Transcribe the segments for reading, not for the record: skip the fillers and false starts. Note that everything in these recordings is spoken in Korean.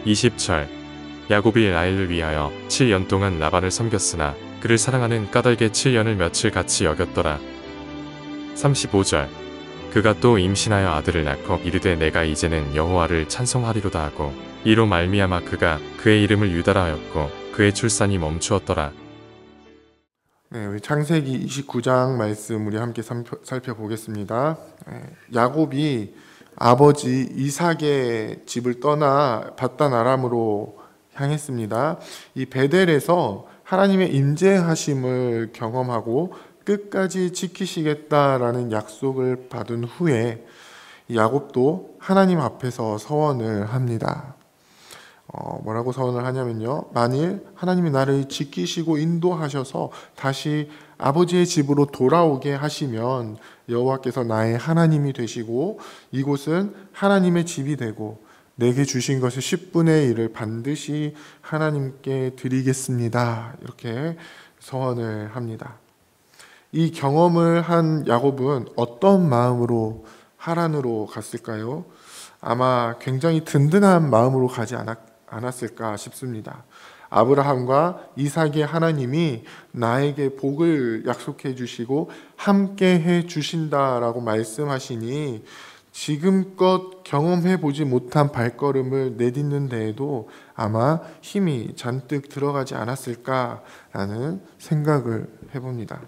20절 야곱이 라헬을 위하여 7년 동안 라반을 섬겼으나 그를 사랑하는 까닭에 7년을 며칠 같이 여겼더라. 35절 그가 또 임신하여 아들을 낳고 이르되 내가 이제는 여호와를 찬송하리로다 하고 이로 말미암아 그가 그의 이름을 유다라 하였고 그의 출산이 멈추었더라. 네, 우리 창세기 29장 말씀 우리 함께 살펴보겠습니다. 야곱이 아버지 이삭의 집을 떠나 밧단 아람으로 향했습니다. 이 베델에서 하나님의 임재하심을 경험하고 끝까지 지키시겠다라는 약속을 받은 후에 야곱도 하나님 앞에서 서원을 합니다. 뭐라고 서원을 하냐면요, 만일 하나님이 나를 지키시고 인도하셔서 다시 아버지의 집으로 돌아오게 하시면 여호와께서 나의 하나님이 되시고 이곳은 하나님의 집이 되고 내게 주신 것의 10분의 1을 반드시 하나님께 드리겠습니다. 이렇게 서원을 합니다. 이 경험을 한 야곱은 어떤 마음으로 하란으로 갔을까요? 아마 굉장히 든든한 마음으로 가지 않았을까 싶습니다. 아브라함과 이삭의 하나님이 나에게 복을 약속해 주시고 함께 해 주신다라고 말씀하시니 지금껏 경험해 보지 못한 발걸음을 내딛는 데에도 아마 힘이 잔뜩 들어가지 않았을까라는 생각을 해봅니다.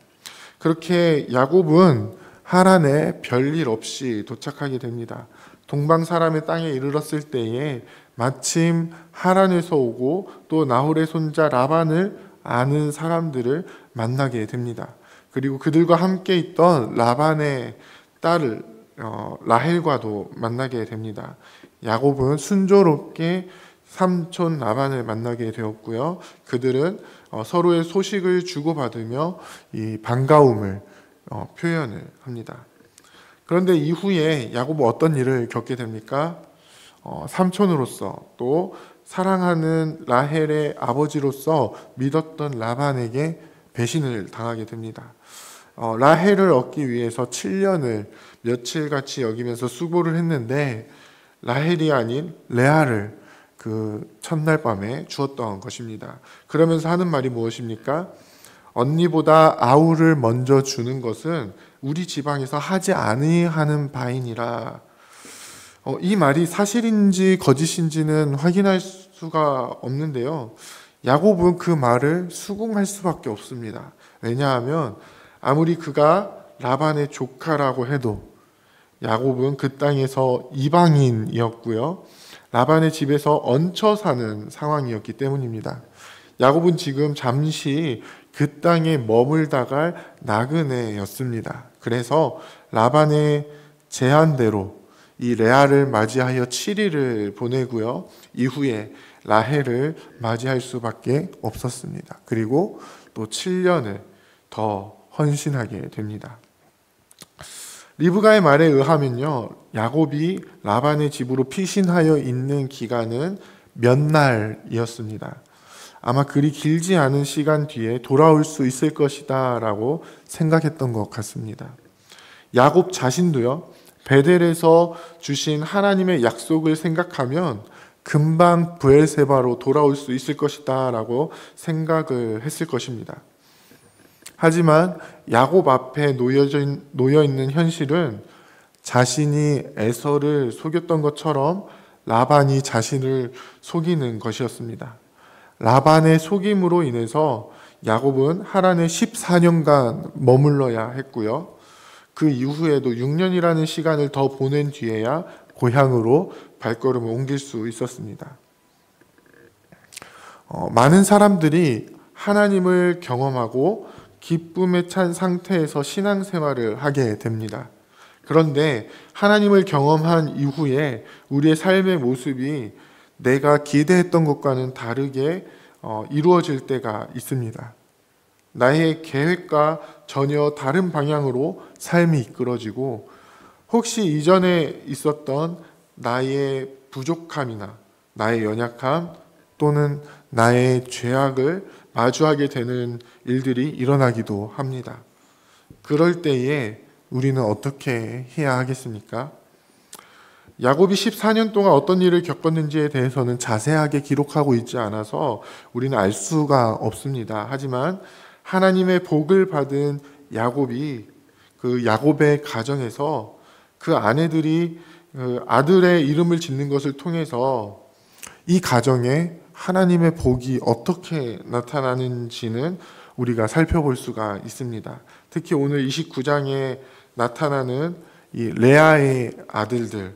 그렇게 야곱은 하란에 별일 없이 도착하게 됩니다. 동방 사람의 땅에 이르렀을 때에 마침 하란에서 오고 또 나홀의 손자 라반을 아는 사람들을 만나게 됩니다. 그리고 그들과 함께 있던 라반의 딸을 라헬과도 만나게 됩니다. 야곱은 순조롭게 삼촌 라반을 만나게 되었고요. 그들은 서로의 소식을 주고받으며 이 반가움을 표현을 합니다. 그런데 이후에 야곱은 어떤 일을 겪게 됩니까? 삼촌으로서 또 사랑하는 라헬의 아버지로서 믿었던 라반에게 배신을 당하게 됩니다. 라헬을 얻기 위해서 7년을 며칠같이 여기면서 수고를 했는데 라헬이 아닌 레아를 그 첫날 밤에 주었던 것입니다. 그러면서 하는 말이 무엇입니까? 언니보다 아우를 먼저 주는 것은 우리 지방에서 하지 아니하는 바이니라. 이 말이 사실인지 거짓인지는 확인할 수가 없는데요. 야곱은 그 말을 수긍할 수밖에 없습니다. 왜냐하면 아무리 그가 라반의 조카라고 해도 야곱은 그 땅에서 이방인이었고요. 라반의 집에서 얹혀 사는 상황이었기 때문입니다. 야곱은 지금 잠시 그 땅에 머물다갈 나그네였습니다. 그래서 라반의 제안대로 이 레아를 맞이하여 7일을 보내고요. 이후에 라헬을 맞이할 수밖에 없었습니다. 그리고 또 7년을 더 헌신하게 됩니다. 리브가의 말에 의하면요, 야곱이 라반의 집으로 피신하여 있는 기간은 몇 날이었습니다. 아마 그리 길지 않은 시간 뒤에 돌아올 수 있을 것이다 라고 생각했던 것 같습니다. 야곱 자신도요, 베델에서 주신 하나님의 약속을 생각하면 금방 브엘세바로 돌아올 수 있을 것이다 라고 생각을 했을 것입니다. 하지만 야곱 앞에 놓여 있는 현실은 자신이 에서를 속였던 것처럼 라반이 자신을 속이는 것이었습니다. 라반의 속임으로 인해서 야곱은 하란에 14년간 머물러야 했고요. 그 이후에도 6년이라는 시간을 더 보낸 뒤에야 고향으로 발걸음을 옮길 수 있었습니다. 많은 사람들이 하나님을 경험하고 기쁨에 찬 상태에서 신앙생활을 하게 됩니다. 그런데 하나님을 경험한 이후에 우리의 삶의 모습이 내가 기대했던 것과는 다르게 이루어질 때가 있습니다. 나의 계획과 전혀 다른 방향으로 삶이 이끌어지고 혹시 이전에 있었던 나의 부족함이나 나의 연약함 또는 나의 죄악을 마주하게 되는 일들이 일어나기도 합니다. 그럴 때에 우리는 어떻게 해야 하겠습니까? 야곱이 14년 동안 어떤 일을 겪었는지에 대해서는 자세하게 기록하고 있지 않아서 우리는 알 수가 없습니다. 하지만 하나님의 복을 받은 야곱이 그 야곱의 가정에서 그 아내들이 그 아들의 이름을 짓는 것을 통해서 이 가정에 하나님의 복이 어떻게 나타나는지는 우리가 살펴볼 수가 있습니다. 특히 오늘 29장에 나타나는 이 레아의 아들들,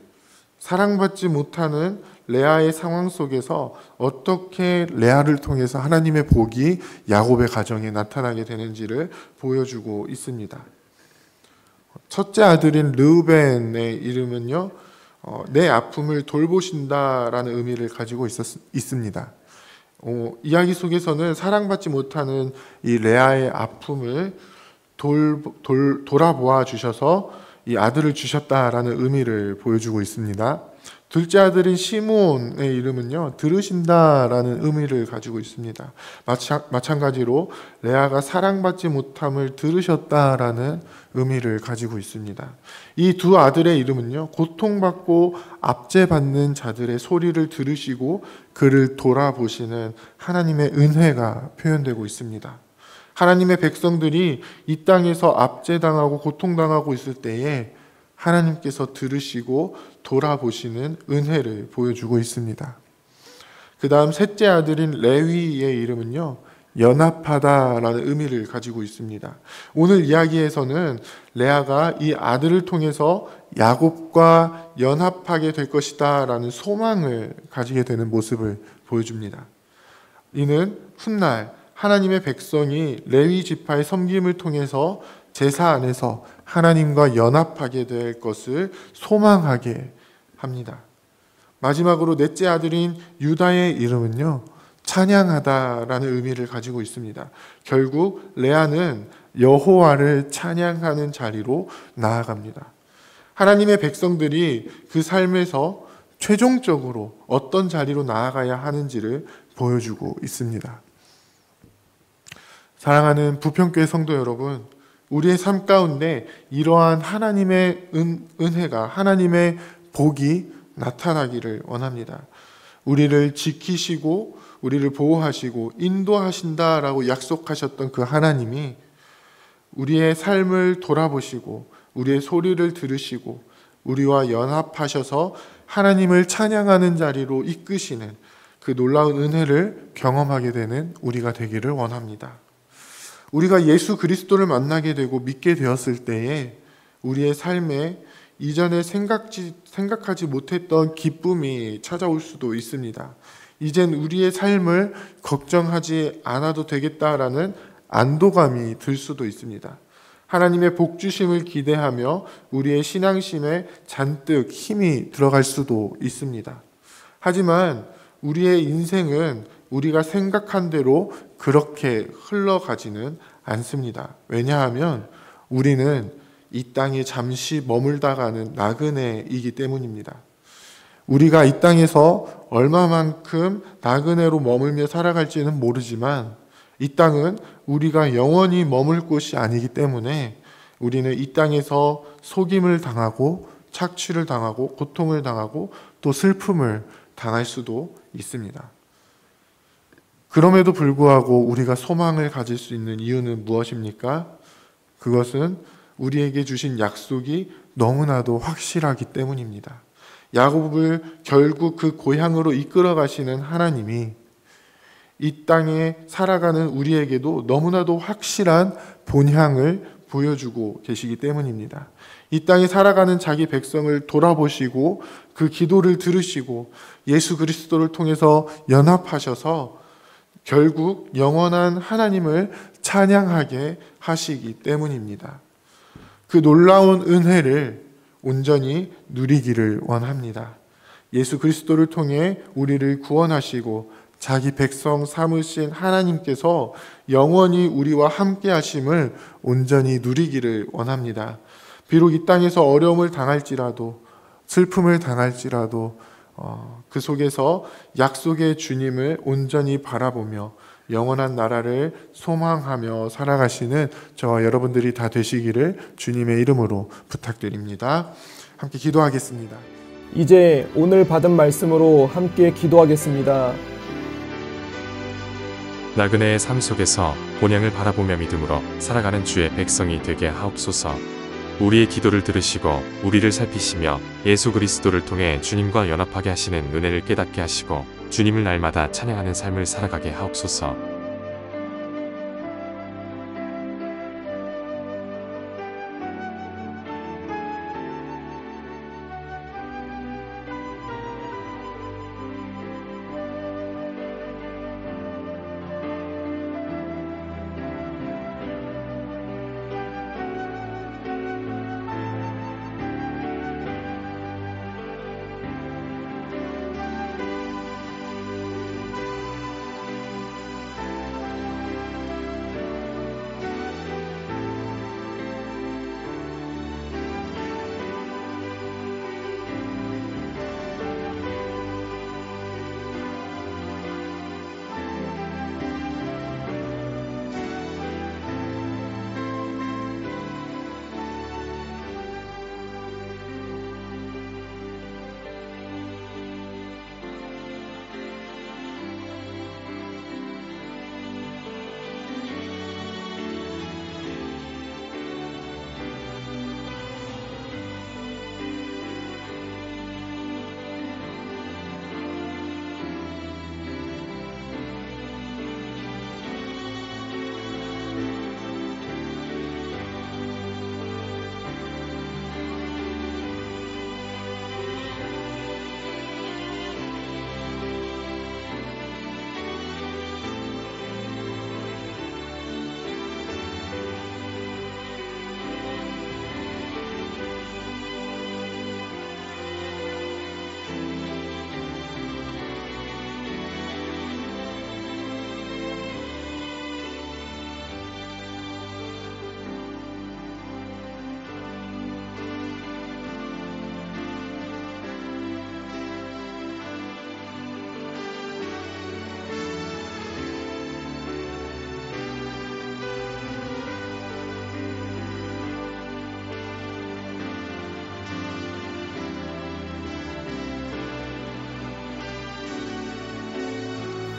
사랑받지 못하는 레아의 상황 속에서 어떻게 레아를 통해서 하나님의 복이 야곱의 가정에 나타나게 되는지를 보여주고 있습니다. 첫째 아들인 르우벤의 이름은요, 내 아픔을 돌보신다라는 의미를 가지고 있습니다. 이야기 속에서는 사랑받지 못하는 이 레아의 아픔을 돌아보아 주셔서 이 아들을 주셨다라는 의미를 보여주고 있습니다. 둘째 아들인 시므온의 이름은요, 들으신다라는 의미를 가지고 있습니다. 마찬가지로 레아가 사랑받지 못함을 들으셨다라는 의미를 가지고 있습니다. 이 두 아들의 이름은요, 고통받고 압제받는 자들의 소리를 들으시고 그를 돌아보시는 하나님의 은혜가 표현되고 있습니다. 하나님의 백성들이 이 땅에서 압제당하고 고통당하고 있을 때에 하나님께서 들으시고 돌아보시는 은혜를 보여주고 있습니다. 그 다음 셋째 아들인 레위의 이름은요, 연합하다라는 의미를 가지고 있습니다. 오늘 이야기에서는 레아가 이 아들을 통해서 야곱과 연합하게 될 것이다 라는 소망을 가지게 되는 모습을 보여줍니다. 이는 훗날 하나님의 백성이 레위 지파의 섬김을 통해서 제사 안에서 하나님과 연합하게 될 것을 소망하게 합니다. 마지막으로 넷째 아들인 유다의 이름은요, 찬양하다라는 의미를 가지고 있습니다. 결국 레아는 여호와를 찬양하는 자리로 나아갑니다. 하나님의 백성들이 그 삶에서 최종적으로 어떤 자리로 나아가야 하는지를 보여주고 있습니다. 사랑하는 부평교회 성도 여러분, 우리의 삶 가운데 이러한 하나님의 은혜가, 하나님의 복이 나타나기를 원합니다. 우리를 지키시고 우리를 보호하시고 인도하신다라고 약속하셨던 그 하나님이 우리의 삶을 돌아보시고 우리의 소리를 들으시고 우리와 연합하셔서 하나님을 찬양하는 자리로 이끄시는 그 놀라운 은혜를 경험하게 되는 우리가 되기를 원합니다. 우리가 예수 그리스도를 만나게 되고 믿게 되었을 때에 우리의 삶에 이전에 생각하지 못했던 기쁨이 찾아올 수도 있습니다. 이젠 우리의 삶을 걱정하지 않아도 되겠다라는 안도감이 들 수도 있습니다. 하나님의 복 주심을 기대하며 우리의 신앙심에 잔뜩 힘이 들어갈 수도 있습니다. 하지만 우리의 인생은 우리가 생각한 대로 그렇게 흘러가지는 않습니다. 왜냐하면 우리는 이 땅에 잠시 머물다가는 나그네이기 때문입니다. 우리가 이 땅에서 얼마만큼 나그네로 머물며 살아갈지는 모르지만 이 땅은 우리가 영원히 머물 곳이 아니기 때문에 우리는 이 땅에서 속임을 당하고 착취를 당하고 고통을 당하고 또 슬픔을 당할 수도 있습니다. 그럼에도 불구하고 우리가 소망을 가질 수 있는 이유는 무엇입니까? 그것은 우리에게 주신 약속이 너무나도 확실하기 때문입니다. 야곱을 결국 그 고향으로 이끌어 가시는 하나님이 이 땅에 살아가는 우리에게도 너무나도 확실한 본향을 보여주고 계시기 때문입니다. 이 땅에 살아가는 자기 백성을 돌아보시고 그 기도를 들으시고 예수 그리스도를 통해서 연합하셔서 결국 영원한 하나님을 찬양하게 하시기 때문입니다. 그 놀라운 은혜를 온전히 누리기를 원합니다. 예수 그리스도를 통해 우리를 구원하시고 자기 백성 삼으신 하나님께서 영원히 우리와 함께 하심을 온전히 누리기를 원합니다. 비록 이 땅에서 어려움을 당할지라도 슬픔을 당할지라도 그 속에서 약속의 주님을 온전히 바라보며 영원한 나라를 소망하며 살아가시는 저와 여러분들이 다 되시기를 주님의 이름으로 부탁드립니다. 함께 기도하겠습니다. 이제 오늘 받은 말씀으로 함께 기도하겠습니다. 나그네의 삶 속에서 본향을 바라보며 믿음으로 살아가는 주의 백성이 되게 하옵소서. 우리의 기도를 들으시고 우리를 살피시며 예수 그리스도를 통해 주님과 연합하게 하시는 은혜를 깨닫게 하시고 주님을 날마다 찬양하는 삶을 살아가게 하옵소서.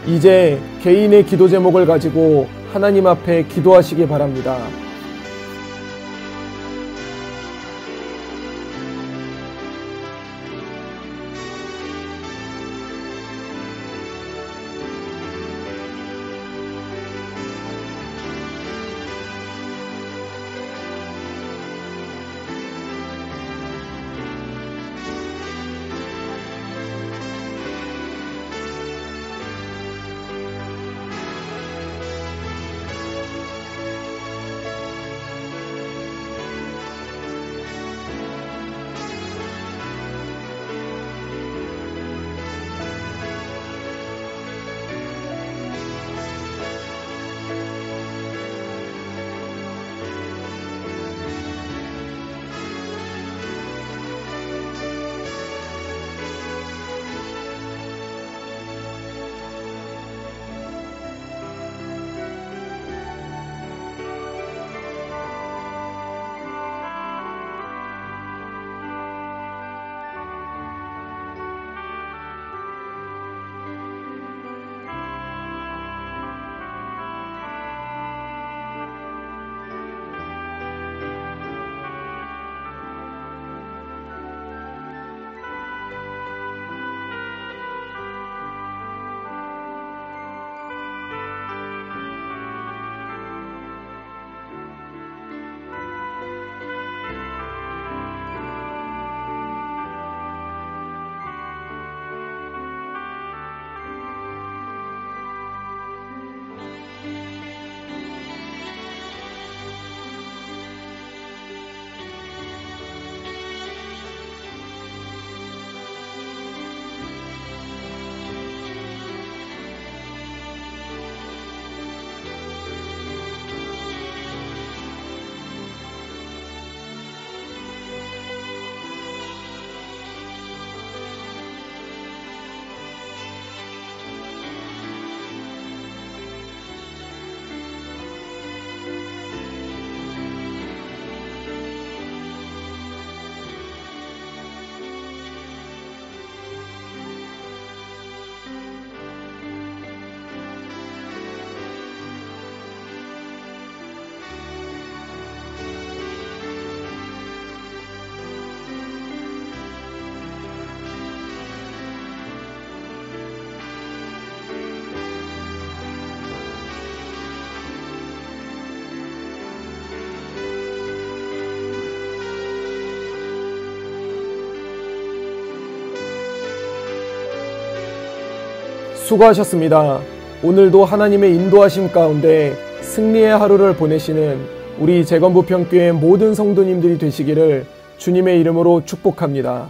이제 개인의 기도 제목을 가지고 하나님 앞에 기도하시기 바랍니다. 수고하셨습니다. 오늘도 하나님의 인도하심 가운데 승리의 하루를 보내시는 우리 재건부평교회 모든 성도님들이 되시기를 주님의 이름으로 축복합니다.